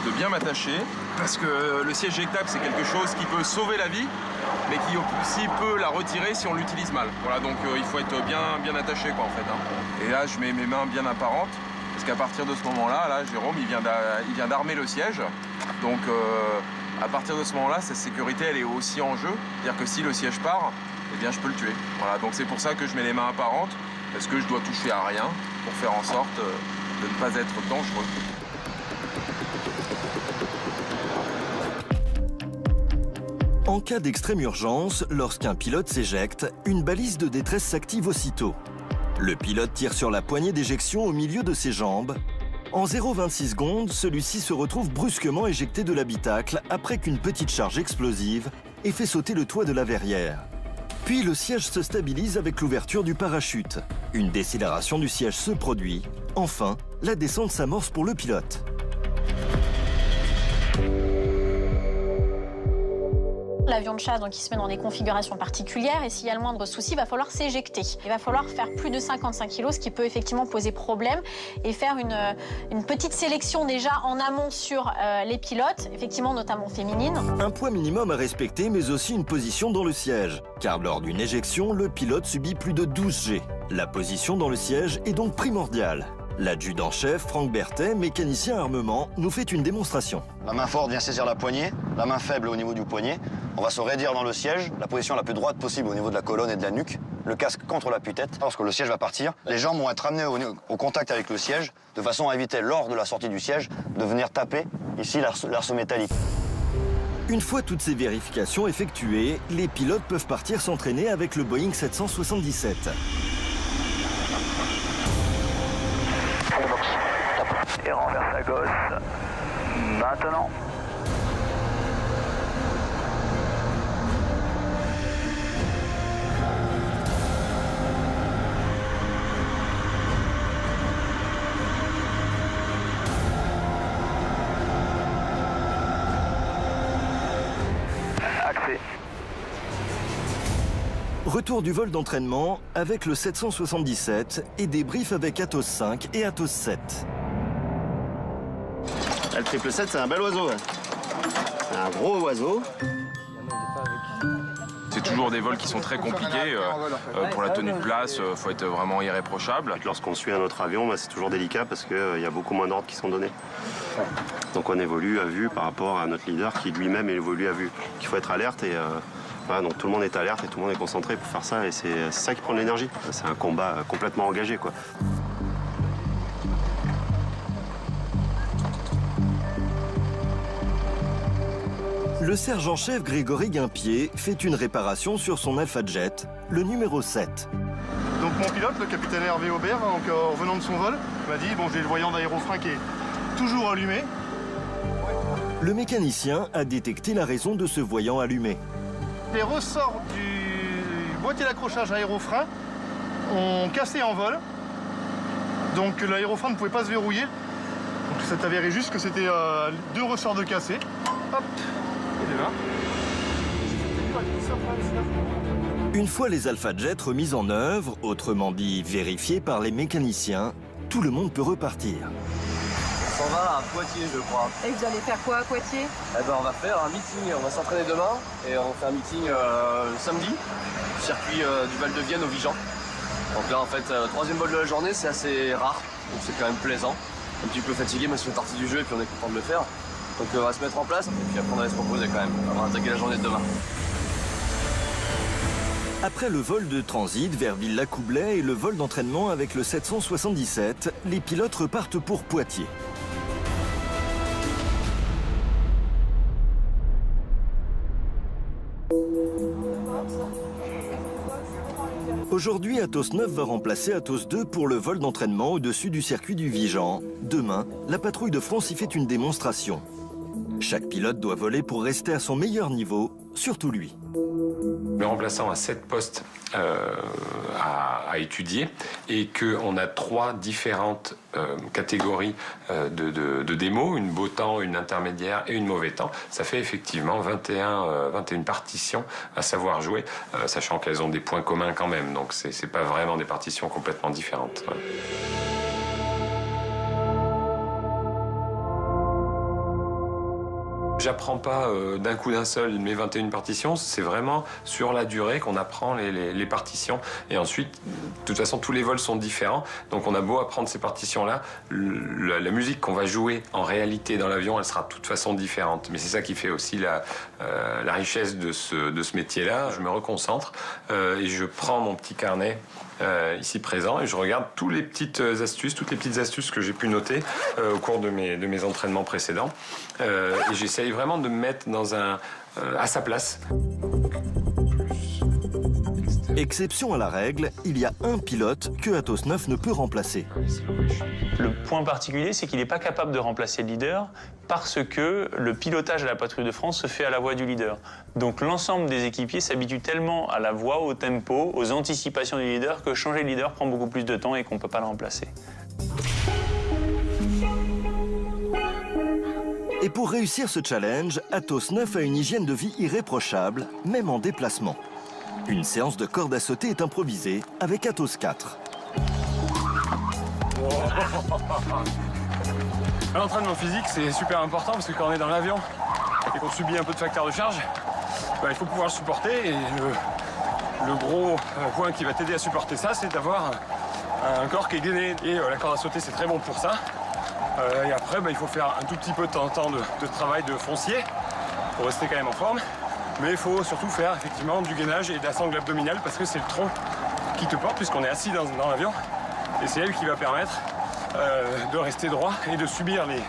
de bien m'attacher. Parce que le siège éjectable, c'est quelque chose qui peut sauver la vie, mais qui aussi peut la retirer si on l'utilise mal. Voilà, donc il faut être bien attaché, quoi, en fait. Et là, je mets mes mains bien apparentes, parce qu'à partir de ce moment-là, là, Jérôme, il vient d'armer le siège. Donc, à partir de ce moment-là, sa sécurité, elle est aussi en jeu. C'est-à-dire que si le siège part, eh bien, je peux le tuer. Voilà, donc c'est pour ça que je mets les mains apparentes, parce que je dois toucher à rien pour faire en sorte de ne pas être dangereux. En cas d'extrême urgence, lorsqu'un pilote s'éjecte, une balise de détresse s'active aussitôt. Le pilote tire sur la poignée d'éjection au milieu de ses jambes. En 0,26 secondes, celui-ci se retrouve brusquement éjecté de l'habitacle après qu'une petite charge explosive ait fait sauter le toit de la verrière. Puis le siège se stabilise avec l'ouverture du parachute. Une décélération du siège se produit. Enfin, la descente s'amorce pour le pilote. L'avion de chasse, donc, il se met dans des configurations particulières et s'il y a le moindre souci, il va falloir s'éjecter. Il va falloir faire plus de 55 kg, ce qui peut effectivement poser problème et faire une petite sélection déjà en amont sur les pilotes, effectivement notamment féminines. Un poids minimum à respecter, mais aussi une position dans le siège. Car lors d'une éjection, le pilote subit plus de 12 G. La position dans le siège est donc primordiale. L'adjudant-chef, Franck Berthet, mécanicien armement, nous fait une démonstration. La main forte vient saisir la poignée, la main faible au niveau du poignet. On va se raidir dans le siège, la position la plus droite possible au niveau de la colonne et de la nuque, le casque contre l'appui-tête. Lorsque le siège va partir, les jambes vont être amenées au contact avec le siège, de façon à éviter, lors de la sortie du siège, de venir taper ici l'arceau métallique. Une fois toutes ces vérifications effectuées, les pilotes peuvent partir s'entraîner avec le Boeing 777. Et renverse à gauche. Maintenant. Accès. Retour du vol d'entraînement avec le 777 et débrief avec Atos 5 et Atos 7. Le 777, c'est un bel oiseau. Un gros oiseau. C'est toujours des vols qui sont très compliqués. Pour la tenue de place, il faut être vraiment irréprochable. Lorsqu'on suit un autre avion, c'est toujours délicat parce qu'il y a beaucoup moins d'ordres qui sont donnés. Donc on évolue à vue par rapport à notre leader qui lui-même évolue à vue. Il faut être alerte et voilà, donc tout le monde est alerte et tout le monde est concentré pour faire ça et c'est ça qui prend de l'énergie. C'est un combat complètement engagé, quoi. Le sergent-chef Grégory Guimpier fait une réparation sur son Alpha Jet, le numéro 7. Donc mon pilote, le capitaine Hervé Aubert, en revenant de son vol, m'a dit bon, j'ai le voyant d'aérofrein qui est toujours allumé. Le mécanicien a détecté la raison de ce voyant allumé. Les ressorts du boîtier d'accrochage aérofrein ont cassé en vol. Donc l'aérofrein ne pouvait pas se verrouiller. Donc ça s'est avéré juste que c'était 2 ressorts de cassés. Hop. Une fois les Alpha Jets remis en œuvre, autrement dit vérifiés par les mécaniciens, tout le monde peut repartir. On s'en va à Poitiers, je crois. Et vous allez faire quoi à Poitiers? Eh ben, on va faire un meeting, on va s'entraîner demain et on fait un meeting samedi, circuit du Val de Vienne au Vigan. Donc là, en fait, 3e vol de la journée, c'est assez rare, donc c'est quand même plaisant. Un petit peu fatigué, mais ça fait partie du jeu et puis on est content de le faire. Donc on va se mettre en place et puis après on va se reposer quand même. On va attaquer la journée de demain. Après le vol de transit vers Villacoublay et le vol d'entraînement avec le 777, les pilotes repartent pour Poitiers. Aujourd'hui, Atos 9 va remplacer Atos 2 pour le vol d'entraînement au-dessus du circuit du Vigan. Demain, la patrouille de France y fait une démonstration. Chaque pilote doit voler pour rester à son meilleur niveau, surtout lui. Le remplaçant a 7 postes à étudier et qu'on a 3 différentes catégories de démos, une beau temps, une intermédiaire et une mauvais temps. Ça fait effectivement 21 partitions à savoir jouer, sachant qu'elles ont des points communs quand même, donc c'est pas vraiment des partitions complètement différentes. Ouais. J'apprends pas d'un coup d'un seul mes 21 partitions, c'est vraiment sur la durée qu'on apprend les partitions. Et ensuite, de toute façon, tous les vols sont différents, donc on a beau apprendre ces partitions-là, la musique qu'on va jouer en réalité dans l'avion, elle sera de toute façon différente. Mais c'est ça qui fait aussi la richesse de ce métier-là. Je me reconcentre et je prends mon petit carnet ici présent, et je regarde toutes les petites astuces que j'ai pu noter au cours de mes entraînements précédents. Et j'essaye vraiment de me mettre à sa place. Exception à la règle, il y a un pilote que Atos 9 ne peut remplacer. Le point particulier, c'est qu'il n'est pas capable de remplacer le leader parce que le pilotage à la patrouille de France se fait à la voix du leader. Donc l'ensemble des équipiers s'habituent tellement à la voix, au tempo, aux anticipations du leader que changer le leader prend beaucoup plus de temps et qu'on ne peut pas le remplacer. Et pour réussir ce challenge, Atos 9 a une hygiène de vie irréprochable, même en déplacement. Une séance de corde à sauter est improvisée avec Atos 4. L'entraînement physique, c'est super important parce que quand on est dans l'avion et qu'on subit un peu de facteur de charge, il faut pouvoir le supporter. Et le gros point qui va t'aider à supporter ça, c'est d'avoir un corps qui est gainé. Et la corde à sauter, c'est très bon pour ça. Et après, il faut faire un tout petit peu de temps en temps de travail de foncier pour rester quand même en forme. Mais il faut surtout faire effectivement du gainage et de la sangle abdominale parce que c'est le tronc qui te porte puisqu'on est assis dans l'avion. Et c'est elle qui va permettre de rester droit et de subir les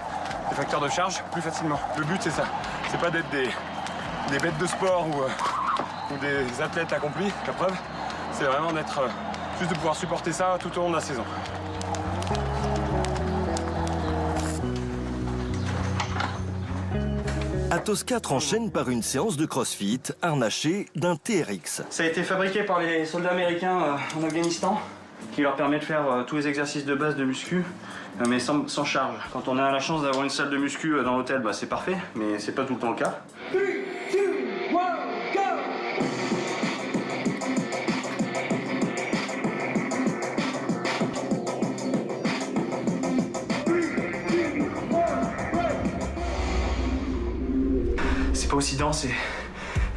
facteurs de charge plus facilement. Le but, c'est ça. C'est pas d'être des bêtes de sport ou des athlètes accomplis, la preuve. C'est vraiment juste de pouvoir supporter ça tout au long de la saison. Atos 4 enchaîne par une séance de crossfit harnachée d'un TRX. Ça a été fabriqué par les soldats américains en Afghanistan, qui leur permet de faire tous les exercices de base de muscu, mais sans charge. Quand on a la chance d'avoir une salle de muscu dans l'hôtel, c'est parfait, mais c'est pas tout le temps le cas. 3, 2, 1, go! C'est pas aussi dense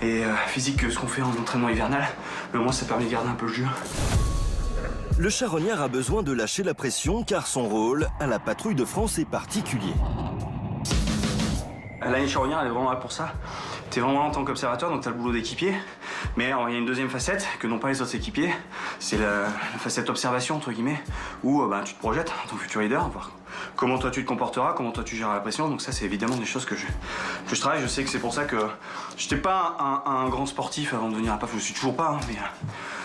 et physique que ce qu'on fait en entraînement hivernal, mais au moins ça permet de garder un peu le jus. Le charognard a besoin de lâcher la pression car son rôle à la patrouille de France est particulier. L'année charognard, elle est vraiment là pour ça. T'es vraiment là en tant qu'observateur, donc t'as le boulot d'équipier. Mais il y a une deuxième facette que n'ont pas les autres équipiers. C'est la facette observation, entre guillemets, où tu te projettes en tant que futur leader, voir comment toi tu te comporteras, comment toi tu gères la pression. Donc ça, c'est évidemment des choses que je travaille. Je sais que c'est pour ça que j'étais pas un grand sportif avant de devenir un PAF. Je le suis toujours pas, mais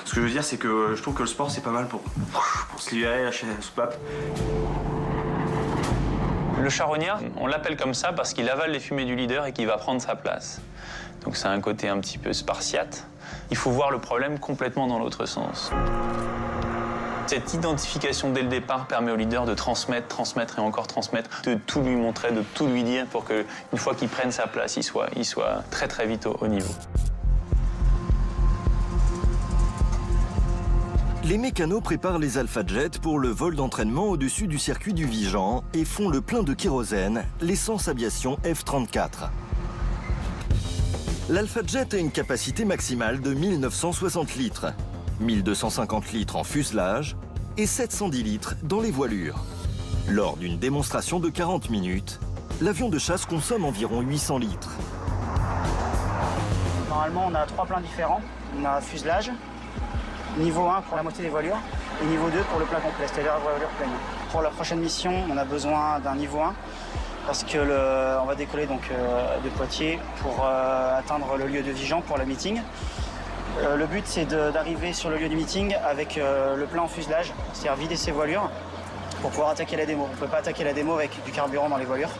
ce que je veux dire, c'est que je trouve que le sport, c'est pas mal pour se libérer, lâcher la soupape. Le charognard, on l'appelle comme ça parce qu'il avale les fumées du leader et qu'il va prendre sa place. Donc c'est un côté un petit peu spartiate. Il faut voir le problème complètement dans l'autre sens. Cette identification dès le départ permet au leader de transmettre, transmettre et encore transmettre, de tout lui montrer, de tout lui dire pour qu'une fois qu'il prenne sa place, il soit très très vite au niveau. Les mécanos préparent les Alpha Jet pour le vol d'entraînement au-dessus du circuit du Vigan et font le plein de kérosène, l'essence aviation F34. L'Alpha Jet a une capacité maximale de 1960 litres, 1250 litres en fuselage et 710 litres dans les voilures. Lors d'une démonstration de 40 minutes, l'avion de chasse consomme environ 800 litres. Normalement, on a 3 pleins différents. On a fuselage, niveau 1 pour la moitié des voilures et niveau 2 pour le plein complet, c'est-à-dire la voilure pleine. Pour la prochaine mission, on a besoin d'un niveau 1 parce que on va décoller donc de Poitiers pour atteindre le lieu de Vigan pour le meeting. Le but, c'est d'arriver sur le lieu du meeting avec le plein en fuselage, c'est-à-dire vider ses voilures pour pouvoir attaquer la démo. On ne peut pas attaquer la démo avec du carburant dans les voilures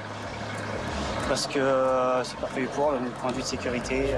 parce que c'est pas prévu pour, du point de vue de sécurité.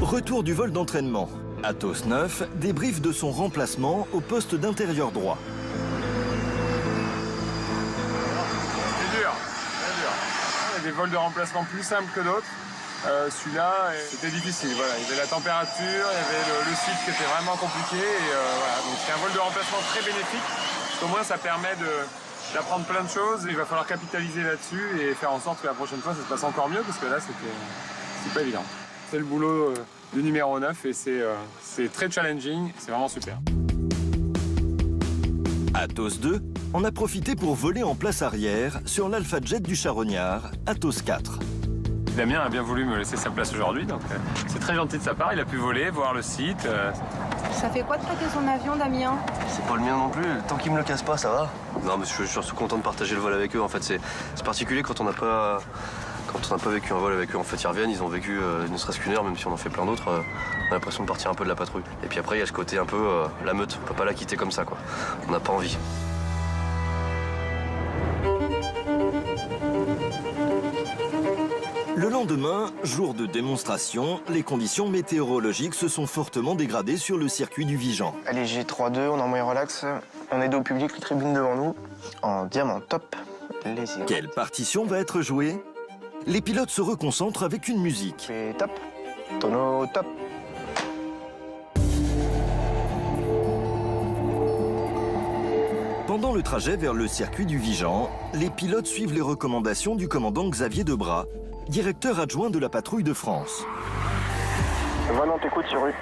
Retour du vol d'entraînement. Atos 9 débriefe de son remplacement au poste d'intérieur droit. C'est dur, c'est dur. Il y a des vols de remplacement plus simples que d'autres. Celui-là, c'était difficile. Voilà. Il y avait la température, il y avait le switch qui était vraiment compliqué. Et, voilà. Donc c'est un vol de remplacement très bénéfique. Parce qu'au moins, ça permet d'apprendre plein de choses. Il va falloir capitaliser là-dessus et faire en sorte que la prochaine fois, ça se passe encore mieux, parce que là, c'est pas évident. C'est le boulot du numéro 9 et c'est très challenging, c'est vraiment super. Athos 2 en a profité pour voler en place arrière sur l'Alpha Jet du charognard Athos 4. Damien a bien voulu me laisser sa place aujourd'hui, donc c'est très gentil de sa part. Il a pu voler, voir le site. Ça fait quoi de prêter son avion, Damien? C'est pas le mien non plus, tant qu'il me le casse pas, ça va. Non, mais je suis surtout content de partager le vol avec eux. En fait, c'est particulier quand on n'a pas vécu un vol avec eux. En fait, ils reviennent, ils ont vécu ne serait-ce qu'une heure, même si on en fait plein d'autres. On a l'impression de partir un peu de la patrouille. Et puis après, il y a ce côté un peu la meute. On peut pas la quitter comme ça, quoi. On n'a pas envie. Le lendemain, jour de démonstration, les conditions météorologiques se sont fortement dégradées sur le circuit du Vigan. Allez, G3-2, on est en moyen relax. On est dos au public, les tribunes devant nous, en diamant top. Quelle partition va être jouée? Les pilotes se reconcentrent avec une musique. Et top, tonneau top. Pendant le trajet vers le circuit du Vigan, les pilotes suivent les recommandations du commandant Xavier Debras, directeur adjoint de la patrouille de France. Voilà, on t'écoute sur rue.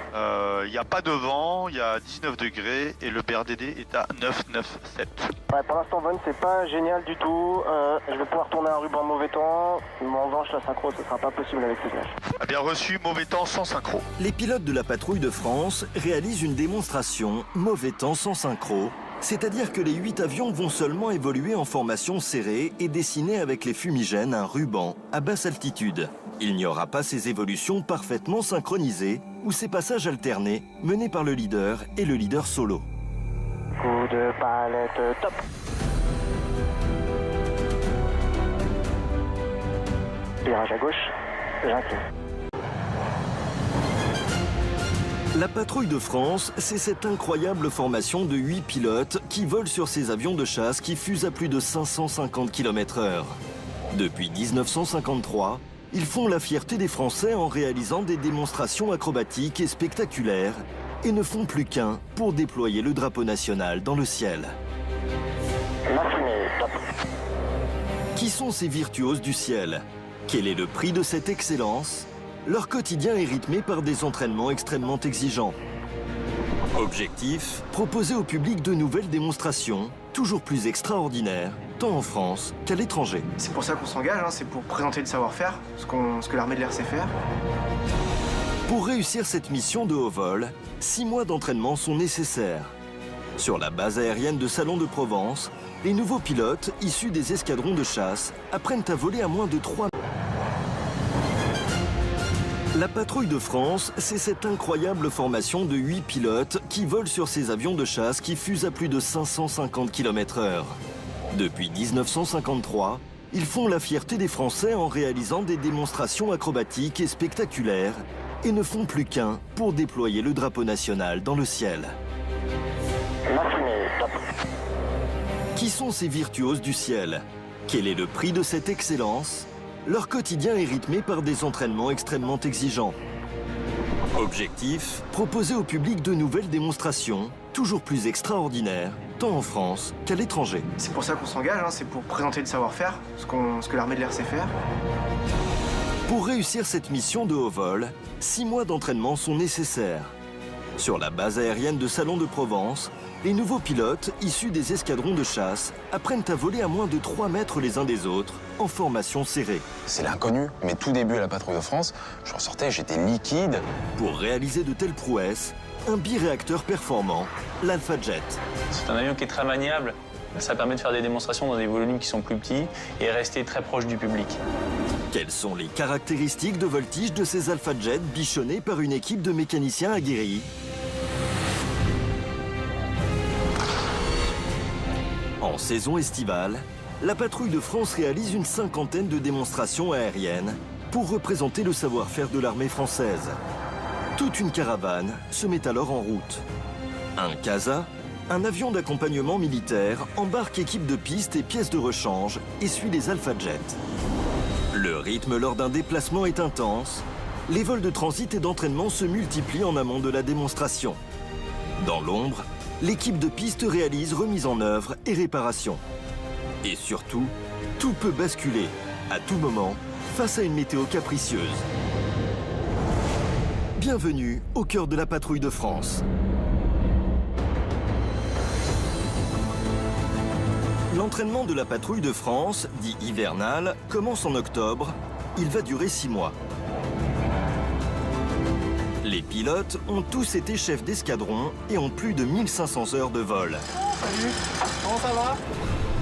Il n'y a pas de vent, il y a 19 degrés et le BRDD est à 997. Ouais, pour l'instant, Von, c'est pas génial du tout. Je vais pouvoir tourner un ruban mauvais temps. Mais en revanche, la synchro, ce sera pas possible avec ces nuages. Ah bien reçu, mauvais temps sans synchro. Les pilotes de la patrouille de France réalisent une démonstration mauvais temps sans synchro. C'est-à-dire que les 8 avions vont seulement évoluer en formation serrée et dessiner avec les fumigènes un ruban à basse altitude. Il n'y aura pas ces évolutions parfaitement synchronisées ou ces passages alternés menés par le leader et le leader solo. Coup de palette top. Virage à gauche, j'incline. La patrouille de France, c'est cette incroyable formation de 8 pilotes qui volent sur ces avions de chasse qui fusent à plus de 550 km/h. Depuis 1953, ils font la fierté des Français en réalisant des démonstrations acrobatiques et spectaculaires et ne font plus qu'un pour déployer le drapeau national dans le ciel. La fumée, top. Qui sont ces virtuoses du ciel? Quel est le prix de cette excellence? Leur quotidien est rythmé par des entraînements extrêmement exigeants. Objectif, proposer au public de nouvelles démonstrations, toujours plus extraordinaires, tant en France qu'à l'étranger. C'est pour ça qu'on s'engage, hein, c'est pour présenter le savoir-faire, ce que l'armée de l'air sait faire. Pour réussir cette mission de haut vol, 6 mois d'entraînement sont nécessaires. Sur la base aérienne de Salon de Provence, les nouveaux pilotes, issus des escadrons de chasse, apprennent à voler à moins de 3 mètres. La patrouille de France, c'est cette incroyable formation de 8 pilotes qui volent sur ces avions de chasse qui fusent à plus de 550 km/h. Depuis 1953, ils font la fierté des Français en réalisant des démonstrations acrobatiques et spectaculaires et ne font plus qu'un pour déployer le drapeau national dans le ciel. La fumée, top. Qui sont ces virtuoses du ciel? Quel est le prix de cette excellence? Leur quotidien est rythmé par des entraînements extrêmement exigeants. Objectif, proposer au public de nouvelles démonstrations, toujours plus extraordinaires, tant en France qu'à l'étranger. C'est pour ça qu'on s'engage, hein, c'est pour présenter le savoir-faire, ce que l'armée de l'air sait faire. Pour réussir cette mission de haut vol, 6 mois d'entraînement sont nécessaires. Sur la base aérienne de Salon de Provence, les nouveaux pilotes, issus des escadrons de chasse, apprennent à voler à moins de 3 mètres les uns des autres, en formation serrée. C'est l'inconnu, mais tout début à la patrouille de France, je ressortais, j'étais liquide. Pour réaliser de telles prouesses, un biréacteur performant, l'Alpha Jet. C'est un avion qui est très maniable. Ça permet de faire des démonstrations dans des volumes qui sont plus petits et rester très proche du public. Quelles sont les caractéristiques de voltige de ces Alpha Jets bichonnés par une équipe de mécaniciens aguerris? En saison estivale, la patrouille de France réalise une 50aine de démonstrations aériennes pour représenter le savoir-faire de l'armée française. Toute une caravane se met alors en route. Un CASA, un avion d'accompagnement militaire, embarque équipe de pistes et pièces de rechange et suit les Alpha Jets. Le rythme lors d'un déplacement est intense. Les vols de transit et d'entraînement se multiplient en amont de la démonstration. Dans l'ombre, l'équipe de piste réalise remise en œuvre et réparation. Et surtout, tout peut basculer, à tout moment, face à une météo capricieuse. Bienvenue au cœur de la patrouille de France. L'entraînement de la patrouille de France, dit hivernal, commence en octobre. Il va durer 6 mois. Les pilotes ont tous été chefs d'escadron et ont plus de 1500 heures de vol. Salut, comment ça va?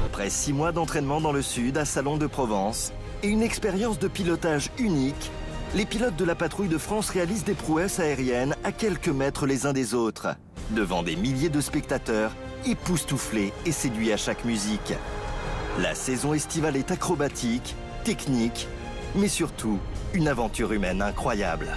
Après 6 mois d'entraînement dans le sud, à Salon de Provence, et une expérience de pilotage unique, les pilotes de la patrouille de France réalisent des prouesses aériennes à quelques mètres les uns des autres, devant des milliers de spectateurs, époustouflés et séduits à chaque musique. La saison estivale est acrobatique, technique, mais surtout une aventure humaine incroyable.